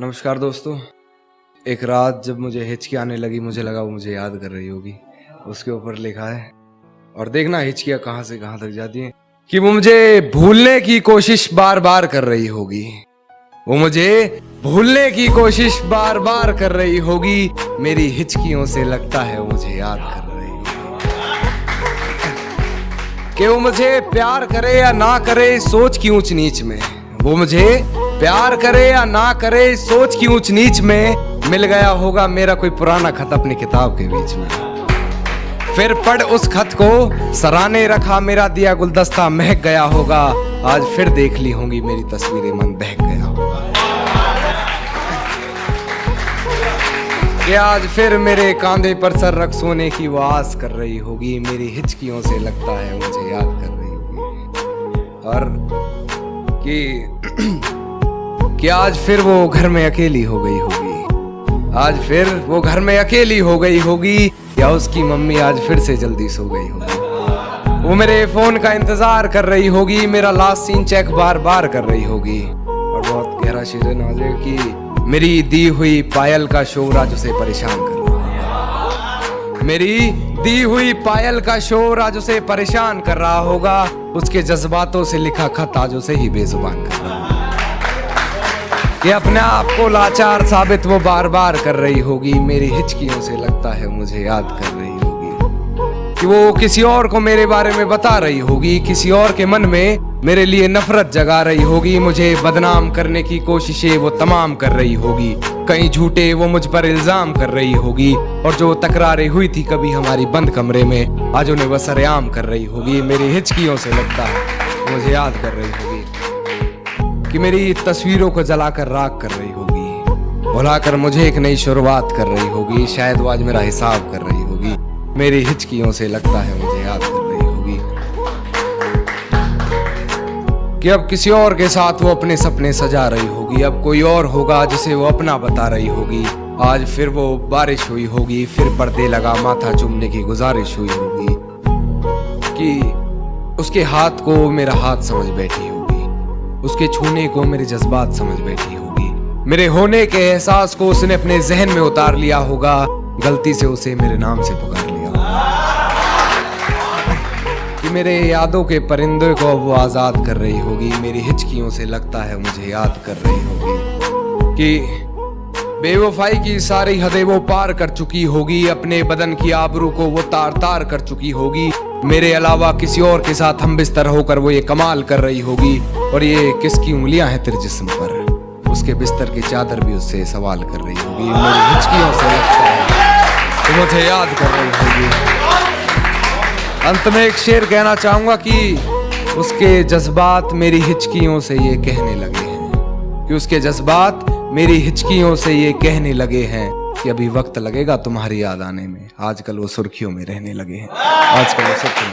नमस्कार दोस्तों। एक रात जब मुझे हिचकी आने लगी, मुझे लगा वो मुझे याद कर रही होगी। उसके ऊपर लिखा है, और देखना हिचकियां कहां से कहां तक जाती हैं, कि वो मुझे भूलने की कोशिश बार बार कर रही होगी। वो मुझे भूलने की कोशिश बार बार कर रही होगी। मेरी हिचकियों से लगता है वो मुझे याद कर रही होगी। कि वो मुझे प्यार करे या ना करे सोच की ऊंच नीच में, वो मुझे प्यार करे या ना करे सोच की ऊंच नीच में, मिल गया होगा मेरा कोई पुराना खत अपनी किताब के बीच में। फिर पढ़ उस खत को सराहने रखा मेरा दिया गुलदस्ता महक गया होगा। आज फिर देख ली होंगी मेरी तस्वीरें, मन बहक गया होगा। कि आज फिर मेरे कांधे पर सर रख सोने की वो आस कर रही होगी। मेरी हिचकियों से लगता है मुझे याद कर रही होगी। और कि आज फिर वो घर में अकेली हो गई होगी। आज फिर वो घर में अकेली हो गई होगी, या उसकी मम्मी आज फिर से जल्दी सो गई होगी। वो मेरे फोन का इंतजार कर रही होगी, मेरा लास्ट सीन चेक बार बार कर रही होगी। और बहुत गहरा शेर है कि मेरी दी हुई पायल का शोर आज उसे परेशान कर रहा है। मेरी दी हुई पायल का शोर आज उसे परेशान कर रहा होगा। उसके जज्बातों से लिखा खत आज उसे ही बेजुबान कर रहा होगा। कि अपने आप को लाचार साबित वो बार बार कर रही होगी। मेरी हिचकियों से लगता है मुझे याद कर रही होगी। कि वो किसी और को मेरे बारे में बता रही होगी, किसी और के मन में मेरे लिए नफरत जगा रही होगी। मुझे बदनाम करने की कोशिशें वो तमाम कर रही होगी। कहीं झूठे वो मुझ पर इल्जाम कर रही होगी। और जो तकरारें हुई थी कभी हमारी बंद कमरे में, आज उन्हें वो सरेआम कर रही होगी। मेरी हिचकियों से लगता है मुझे याद कर रही होगी। कि मेरी तस्वीरों को जलाकर राख कर रही होगी, भुलाकर मुझे एक नई शुरुआत कर रही होगी। शायद वो आज मेरा हिसाब कर रही होगी। मेरी हिचकियों से लगता है मुझे याद कर रही होगी। कि अब किसी और के साथ वो अपने सपने सजा रही होगी। अब कोई और होगा जिसे वो अपना बता रही होगी। आज फिर वो बारिश हुई होगी, फिर पर्दे लगा माथा चूमने की गुजारिश हुई होगी। कि उसके हाथ को मेरा हाथ समझ बैठी होगी, उसके छूने को मेरे जज्बात समझ बैठी होगी। मेरे होने के एहसास को उसने अपने जहन में उतार लिया होगा। गलती से उसे मेरे नाम से पुकार लिया होगा। कि मेरे यादों के परिंदे को वो आजाद कर रही होगी। मेरी हिचकियों से लगता है मुझे याद कर रही होगी। कि बेवफाई की सारी हदें वो पार कर चुकी होगी। अपने बदन की आबरू को वो तार तार कर चुकी होगी। मेरे अलावा किसी और के साथ हम बिस्तर होकर वो ये कमाल कर रही होगी। और ये किसकी उंगलियां हैं तेरे जिस्म पर, उसके बिस्तर की चादर भी उससे सवाल कर रही होगी। मेरी हिचकियों से लगता है तो मुझे याद कर रही होगी। अंत में एक शेर कहना चाहूंगा कि उसके जज्बात मेरी हिचकियों से ये कहने लगे हैं। कि उसके जज्बात मेरी हिचकियों से ये कहने लगे हैं कि अभी वक्त लगेगा तुम्हारी याद आने में। आजकल वो सुर्खियों में रहने लगे हैं। आजकल वो सुर्खियों